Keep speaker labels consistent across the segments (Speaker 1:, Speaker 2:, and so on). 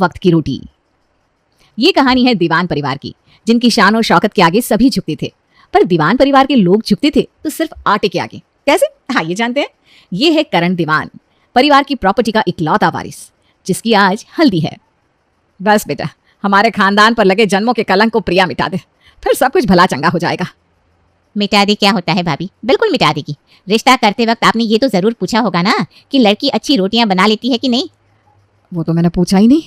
Speaker 1: वक्त की रोटी। ये कहानी है दीवान परिवार की, जिनकी शान और शौकत के आगे सभी झुकते थे। पर दीवान परिवार के लोग झुकते थे तो सिर्फ आटे के आगे। कैसे? आइए जानते हैं। ये है करण दीवान, परिवार की प्रॉपर्टी का इकलौता वारिस, जिसकी आज हल्दी है। बस बेटा, हमारे खानदान पर लगे जन्मों के कलंक को प्रिया मिटा दे, फिर सब कुछ भला चंगा हो जाएगा।
Speaker 2: मिटा दे क्या होता है भाभी, बिल्कुल मिटा देगी। रिश्ता करते वक्त आपने ये तो जरूर पूछा होगा ना कि लड़की अच्छी रोटियां बना लेती है कि नहीं।
Speaker 1: वो तो मैंने पूछा ही नहीं।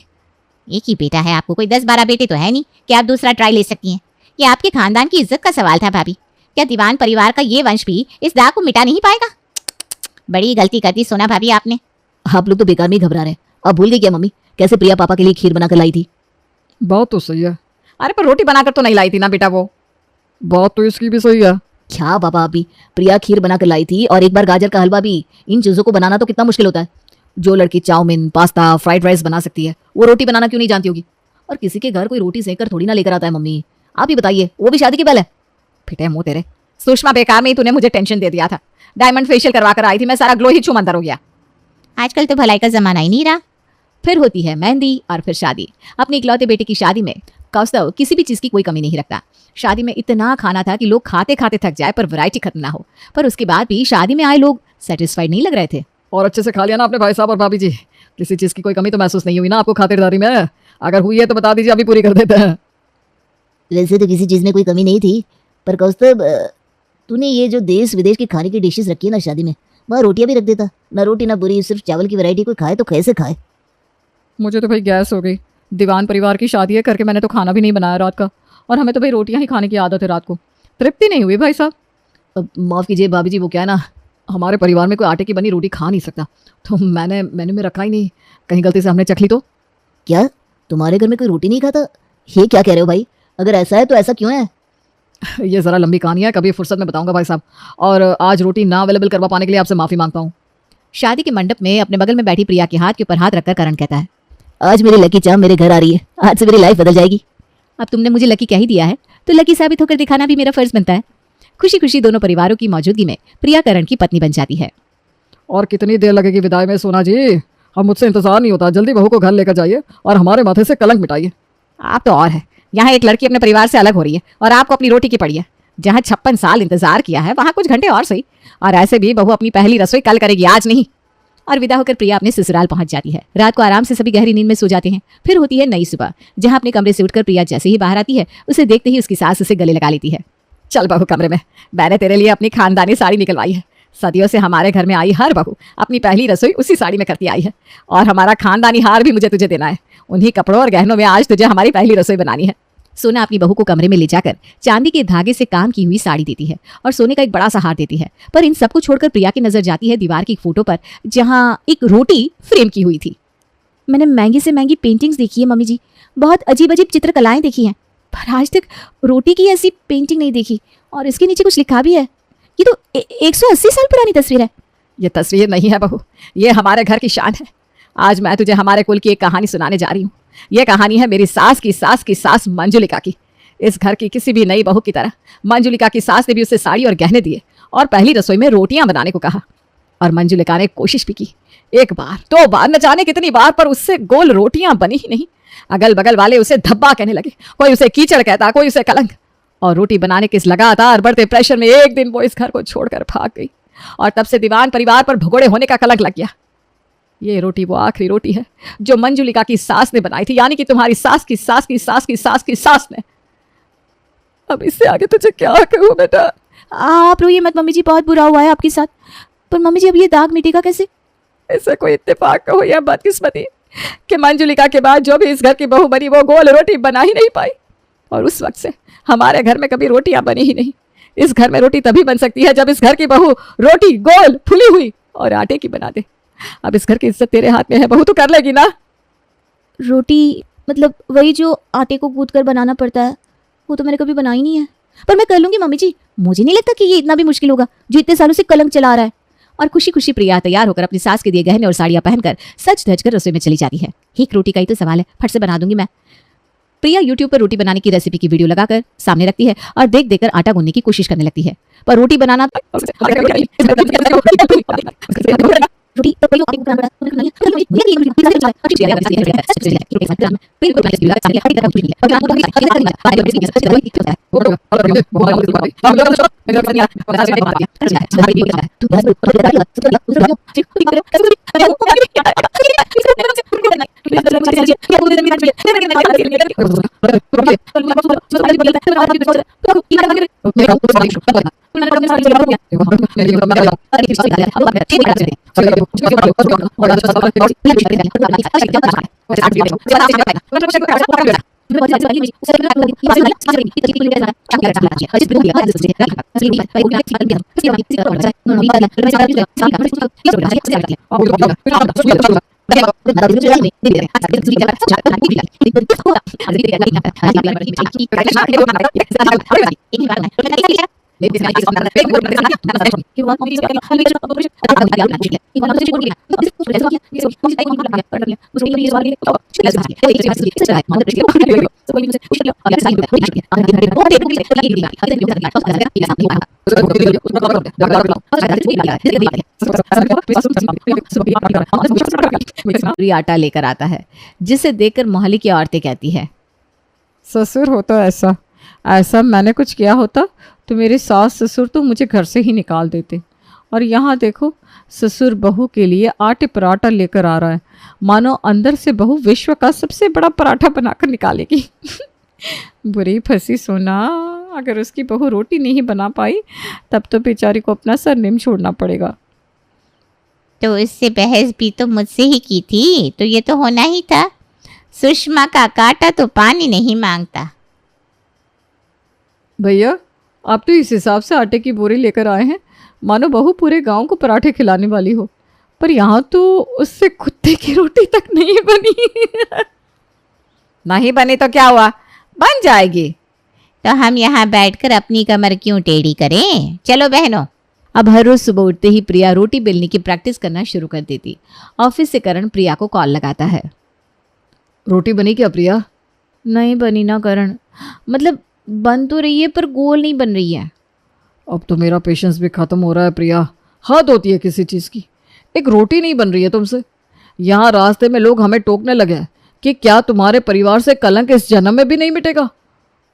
Speaker 2: एक ही बेटा है आपको, कोई 10-12 बेटे तो है नहीं कि आप दूसरा ट्राई ले सकती हैं। ये आपके खानदान की इज्जत का सवाल था भाभी। क्या दीवान परिवार का ये वंश भी इस दाग को मिटा नहीं पाएगा? बड़ी गलती कर दी सोना भाभी आपने।
Speaker 3: आप लोग तो बेकार में ही घबरा रहे। अब भूल गई क्या मम्मी कैसे प्रिया पापा के लिए खीर बनाकर लाई थी?
Speaker 4: बात तो सही है।
Speaker 1: अरे पर रोटी बनाकर तो नहीं लाई थी ना बेटा वो।
Speaker 4: बात तो इसकी भी सही है।
Speaker 3: क्या पापा, आप भी प्रिया खीर बनाकर लाई थी और एक बार गाजर का हलवा भी। इन चीजों को बनाना तो कितना मुश्किल होता है। जो लड़की चाउमीन, पास्ता, फ्राइड राइस बना सकती है, वो रोटी बनाना क्यों नहीं जानती होगी? और किसी के घर कोई रोटी सेक कर थोड़ी ना लेकर आता है मम्मी। आप ही बताइए, वो भी शादी के पहले।
Speaker 1: फिटे मुंह तेरे। सुषमा, बेकार में ही तूने मुझे टेंशन दे दिया था। डायमंड फेशियल करवा कर आई थी मैं, सारा ग्लो ही छूमंतर हो गया।
Speaker 2: आजकल तो भलाई का जमाना ही नहीं रहा।
Speaker 1: फिर होती है मेहंदी और फिर शादी। अपने इकलौते बेटे की शादी में कौस्तव किसी भी चीज की कोई कमी नहीं रखता। शादी में इतना खाना था कि लोग खाते खाते थक जाए पर वैरायटी खत्म ना हो। पर उसके बाद भी शादी में आए लोग सेटिस्फाइड नहीं लग रहे थे।
Speaker 4: और अच्छे से खा लिया ना आपने भाई साहब और भाभी जी? किसी चीज की कोई कमी तो महसूस नहीं हुई ना आपको खातिरदारी में? अगर हुई है तो बता दीजिए, अभी पूरी कर देते हैं।
Speaker 3: वैसे तो किसी चीज में कोई कमी नहीं थी, पर कौस्तभ तूने ये जो देश विदेश के खाने की डिशेस रखी है ना शादी में, वहाँ रोटियां भी रख देता। ना रोटी ना पूरी, सिर्फ चावल की वैरायटी। कोई खाए तो कैसे खाए?
Speaker 4: मुझे तो भाई गैस हो गई। दीवान परिवार की शादी है करके मैंने तो खाना भी नहीं बनाया रात का, और हमें तो भाई रोटियां ही खाने की आदत है रात को। तृप्ति नहीं हुई भाई साहब।
Speaker 3: माफ कीजिए भाभी जी, वो क्या है ना,
Speaker 4: हमारे परिवार में कोई आटे की बनी रोटी खा नहीं सकता, तो मैंने मेन्यू में रखा ही नहीं। कहीं गलती से हमने चख ली तो?
Speaker 3: क्या तुम्हारे घर में कोई रोटी नहीं खाता? ये क्या कह रहे हो भाई? अगर ऐसा है तो ऐसा क्यों है?
Speaker 4: ये ज़रा लंबी कहानी है, कभी फुर्सत में बताऊंगा भाई साहब। और आज रोटी ना अवेलेबल करवा पाने के लिए आपसे माफ़ी मांगता हूँ।
Speaker 1: शादी के मंडप में अपने बगल में बैठी प्रिया के हाथ के ऊपर हाथ रखकर करण कहता है,
Speaker 3: आज मेरी लकी चाम मेरे घर आ रही है। आज से मेरी लाइफ बदल जाएगी।
Speaker 1: अब तुमने मुझे लकी कह ही दिया है तो लकी साबित होकर दिखाना भी मेरा फर्ज बनता है। खुशी खुशी दोनों परिवारों की मौजूदगी में प्रिया करण की पत्नी बन जाती है।
Speaker 4: और कितनी देर लगेगी विदाई में सोना जी? अब मुझसे इंतजार नहीं होता, जल्दी बहू को घर लेकर जाइए और हमारे माथे से कलंक मिटाइए।
Speaker 1: आप तो और है, यहाँ एक लड़की अपने परिवार से अलग हो रही है और आपको अपनी रोटी की पड़ी है। जहाँ 56 साल इंतजार किया है वहाँ कुछ घंटे और सही। और ऐसे भी बहू अपनी पहली रसोई कल करेगी, आज नहीं। और विदा होकर प्रिया अपने ससुराल पहुंच जाती है। रात को आराम से सभी गहरी नींद में सो जाते हैं। फिर होती है नई सुबह, जहाँ अपने कमरे से उठकर प्रिया जैसे ही बाहर आती है, उसे देखते ही उसकी सास उसे गले लगा लेती है। चल बहू कमरे में, मैंने तेरे लिए अपनी खानदानी साड़ी निकलवाई है। सदियों से हमारे घर में आई हर बहू अपनी पहली रसोई उसी साड़ी में करती आई है, और हमारा खानदानी हार भी मुझे तुझे देना है। उन्हीं कपड़ों और गहनों में आज तुझे हमारी पहली रसोई बनानी है। सोना अपनी बहू को कमरे में ले जाकर चांदी के धागे से काम की हुई साड़ी देती है और सोने का एक बड़ा सा हार देती है। पर इन सबको छोड़कर प्रिया की नजर जाती है दीवार की एक फोटो पर, जहाँ एक रोटी फ्रेम की हुई थी। मैंने महंगी से महंगी पेंटिंग्स देखी है मम्मी जी, बहुत अजीब अजीब चित्रकलाएं देखी हैं, पर आज तक रोटी की ऐसी पेंटिंग नहीं देखी। और इसके नीचे कुछ लिखा भी है। ये तो 180 साल पुरानी तस्वीर है। ये तस्वीर नहीं है बहू, ये हमारे घर की शान है। आज मैं तुझे हमारे कुल की एक कहानी सुनाने जा रही हूँ। ये कहानी है मेरी सास की सास की सास मंजुलिका की। इस घर की किसी भी नई बहू की तरह मंजुलिका की सास ने भी उसे साड़ी और गहने दिए और पहली रसोई में रोटियां बनाने को कहा। और मंजुलिका ने कोशिश भी की, एक बार, 2 बार, न जाने कितनी बार, पर उससे गोल रोटियां बनी ही नहीं। अगल बगल वाले उसे धब्बा कहने लगे, कोई उसे कीचड़ कहता, कोई उसे कलंक। और रोटी बनाने के इस लगातार बढ़ते प्रेशर में एक दिन वो इस घर को छोड़कर भाग गई, और तब से दीवान परिवार पर भगोड़े होने का कलंक लग गया। ये रोटी वो आखिरी रोटी है जो मंजुलिका की सास ने बनाई थी, यानी कि तुम्हारी सास की सास की सास की सास की सास ने। अब इससे आगे तुझे क्या कहूँ बेटा?
Speaker 2: आप रोइए मत मम्मी जी, बहुत बुरा हुआ है आपके साथ। पर मम्मी जी अब ये दाग मिटेगा कैसे?
Speaker 1: ऐसे कोई इत्तेफाक कहो या बदकिस्मती कि मंजुलिका के बाद जो भी इस घर की बहू बनी वो गोल रोटी बना ही नहीं पाई, और उस वक्त से हमारे घर में कभी रोटियां बनी ही नहीं। इस घर में रोटी तभी बन सकती है जब इस घर की बहू रोटी गोल फुली हुई और आटे की बना दे। अब इस घर की इज्जत तेरे हाथ में है बहू, तो कर लेगी ना?
Speaker 2: रोटी मतलब वही जो आटे को गूंथ कर बनाना पड़ता है? वो तो मैंने कभी बनाई नहीं है, पर मैं कर लूंगी मम्मी जी। मुझे नहीं लगता कि ये इतना भी मुश्किल होगा जो इतने सालों से कलंक चला रहा है।
Speaker 1: और खुशी खुशी प्रिया तैयार होकर अपनी सास के दिए गहने और साड़ियां पहनकर सज धज कर रसोई में चली जाती है। एक रोटी का ही तो सवाल है, फट से बना दूंगी मैं। प्रिया यूट्यूब पर रोटी बनाने की रेसिपी की वीडियो लगाकर सामने रखती है और देख देकर आटा गूंथने की कोशिश करने लगती है, पर रोटी बनाना
Speaker 3: रोटी तो कोई आपको बनाना पड़ा तो नहीं है मुझे ये नहीं पता चला अच्छी चीज है
Speaker 1: प्रिया आटा लेकर आता है, जिसे देखकर मोहल्ले की औरतें कहती है,
Speaker 4: ससुर होता ऐसा ऐसा मैंने कुछ किया होता तो मेरे सास ससुर तो मुझे घर से ही निकाल देते। और यहाँ देखो, ससुर बहू के लिए आटे पराठा लेकर आ रहा है, मानो अंदर से बहू विश्व का सबसे बड़ा पराठा बनाकर निकालेगी। बुरी फंसी सोना, अगर उसकी बहू रोटी नहीं बना पाई तब तो बेचारी को अपना सरनेम छोड़ना पड़ेगा।
Speaker 2: तो इससे बहस भी तो मुझसे ही की थी, तो ये तो होना ही था। सुषमा का काटा तो पानी नहीं मांगता।
Speaker 4: भैया, आप तो इस हिसाब से आटे की बोरी लेकर आए हैं मानो बहू पूरे गांव को पराठे खिलाने वाली हो, पर यहाँ तो उससे कुत्ते की रोटी तक नहीं बनी।
Speaker 1: नहीं बनी तो क्या हुआ, बन जाएगी।
Speaker 2: तो हम यहाँ बैठकर अपनी कमर क्यों टेढ़ी करें? चलो बहनों।
Speaker 1: अब हर रोज सुबह उठते ही प्रिया रोटी बेलने की प्रैक्टिस करना शुरू कर देती। ऑफिस से करण प्रिया को कॉल लगाता है।
Speaker 4: रोटी बनी क्या प्रिया?
Speaker 1: नहीं बनी ना करण, मतलब बन तो रही है पर गोल नहीं बन रही है।
Speaker 4: अब तो मेरा पेशेंस भी खत्म हो रहा है प्रिया। हद होती है किसी चीज़ की। एक रोटी नहीं बन रही है तुमसे। यहाँ रास्ते में लोग हमें टोकने लगे हैं कि क्या तुम्हारे परिवार से कलंक इस जन्म में भी नहीं मिटेगा।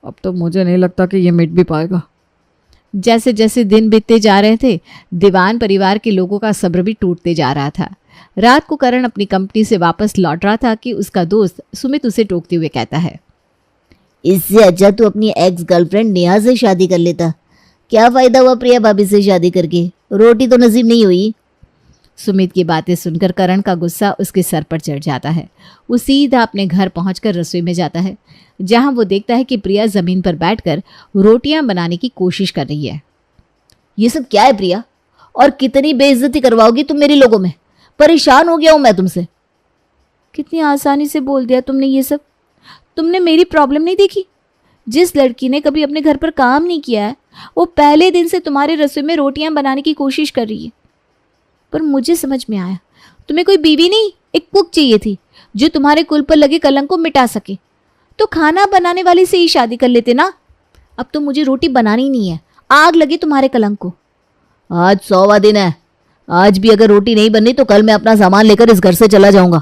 Speaker 4: अब तो मुझे नहीं लगता कि ये मिट भी पाएगा।
Speaker 1: जैसे जैसे दिन बीतते जा रहे थे, दीवान परिवार के लोगों का सब्र भी टूटते जा रहा था। रात को करण अपनी कंपनी से वापस लौट रहा था कि उसका दोस्त सुमित उसे टोकते हुए कहता है,
Speaker 3: इससे अच्छा तू अपनी एक्स गर्लफ्रेंड नेहा से शादी कर लेता। क्या फायदा हुआ प्रिया भाभी से शादी करके, रोटी तो नसीब नहीं हुई।
Speaker 1: सुमित की बातें सुनकर करण का गुस्सा उसके सर पर चढ़ जाता है। वो सीधा अपने घर पहुंचकर रसोई में जाता है, जहां वो देखता है कि प्रिया जमीन पर बैठकर रोटियां बनाने की कोशिश कर रही है।
Speaker 3: ये सब क्या है प्रिया, और कितनी बेइज्जती करवाओगी तुम मेरी लोगों में? परेशान हो गया हूं मैं तुमसे।
Speaker 1: कितनी आसानी से बोल दिया तुमने ये सब। तुमने मेरी प्रॉब्लम नहीं देखी। जिस लड़की ने कभी अपने घर पर काम नहीं किया है, वो पहले दिन से तुम्हारे रसोई में रोटियां बनाने की कोशिश कर रही है। पर मुझे समझ में आया, तुम्हें कोई बीवी नहीं, एक कुक चाहिए थी जो तुम्हारे कुल पर लगे कलंक को मिटा सके। तो खाना बनाने वाली से ही शादी कर लेते ना। अब तो मुझे रोटी बनानी नहीं है, आग लगे तुम्हारे कलंक को।
Speaker 3: आज 100वां दिन है, आज भी अगर रोटी नहीं बननी तो कल मैं अपना सामान लेकर इस घर से चला जाऊंगा।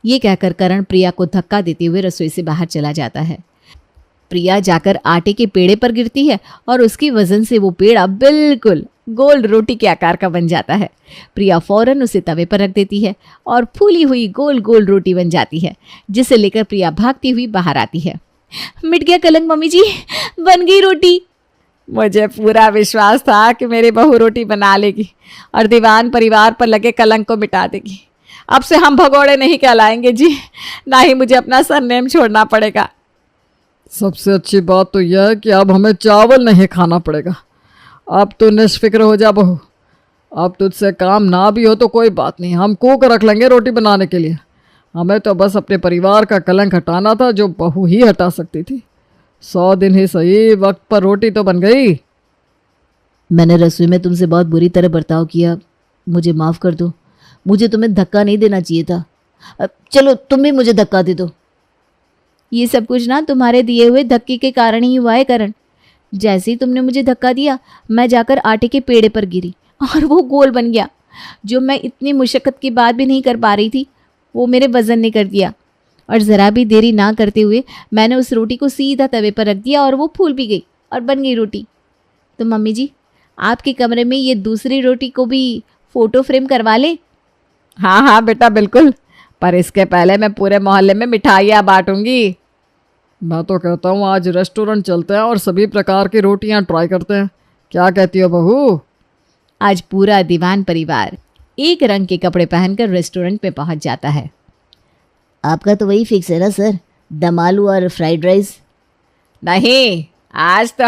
Speaker 1: ये कहकर करण प्रिया को धक्का देते हुए रसोई से बाहर चला जाता है। प्रिया जाकर आटे के पेड़े पर गिरती है और उसकी वजन से वो पेड़ा बिल्कुल गोल रोटी के आकार का बन जाता है। प्रिया फौरन उसे तवे पर रख देती है और फूली हुई गोल गोल रोटी बन जाती है, जिसे लेकर प्रिया भागती हुई बाहर आती है। मिट गया कलंक मम्मी जी, बन गई रोटी। मुझे पूरा विश्वास था कि मेरी बहू रोटी बना लेगी और दीवान परिवार पर लगे कलंक को मिटा देगी। अब से हम भगोड़े नहीं कहलाएंगे जी, ना ही मुझे अपना सरनेम छोड़ना पड़ेगा।
Speaker 4: सबसे अच्छी बात तो यह है कि अब हमें चावल नहीं खाना पड़ेगा। अब तो निष्फिक्र हो जा बहू। अब तुझसे काम ना भी हो तो कोई बात नहीं, हम कुक रख लेंगे रोटी बनाने के लिए। हमें तो बस अपने परिवार का कलंक हटाना था, जो बहू ही हटा सकती थी। 100 दिन ही सही, वक्त पर रोटी तो बन गई।
Speaker 3: मैंने रसोई में तुमसे बहुत बुरी तरह बर्ताव किया, मुझे माफ़ कर दो। मुझे तुम्हें धक्का नहीं देना चाहिए था। चलो तुम भी मुझे धक्का दे दो।
Speaker 1: ये सब कुछ ना तुम्हारे दिए हुए धक्के के कारण ही हुआ है करण। जैसे ही तुमने मुझे धक्का दिया, मैं जाकर आटे के पेड़े पर गिरी और वो गोल बन गया।
Speaker 2: जो मैं इतनी मुशक्क़त के बाद भी नहीं कर पा रही थी, वो मेरे वज़न ने कर दिया। और ज़रा भी देरी ना करते हुए मैंने उस रोटी को सीधा तवे पर रख दिया और वो फूल भी गई और बन गई रोटी। तो मम्मी जी, आपके कमरे में ये दूसरी रोटी को भी फ़ोटो फ्रेम करवा लें?
Speaker 4: हाँ हाँ बेटा बिल्कुल, पर इसके पहले मैं पूरे मोहल्ले में मिठाइयाँ बांटूंगी। मैं तो कहता हूँ आज रेस्टोरेंट चलते हैं और सभी प्रकार की रोटियाँ ट्राई करते हैं। क्या कहती हो बहू?
Speaker 2: आज पूरा दीवान परिवार एक रंग के कपड़े पहनकर रेस्टोरेंट में पहुंच जाता है।
Speaker 3: आपका तो वही फिक्स है ना सर, दम आलू और फ्राइड राइस?
Speaker 4: नहीं, आज तो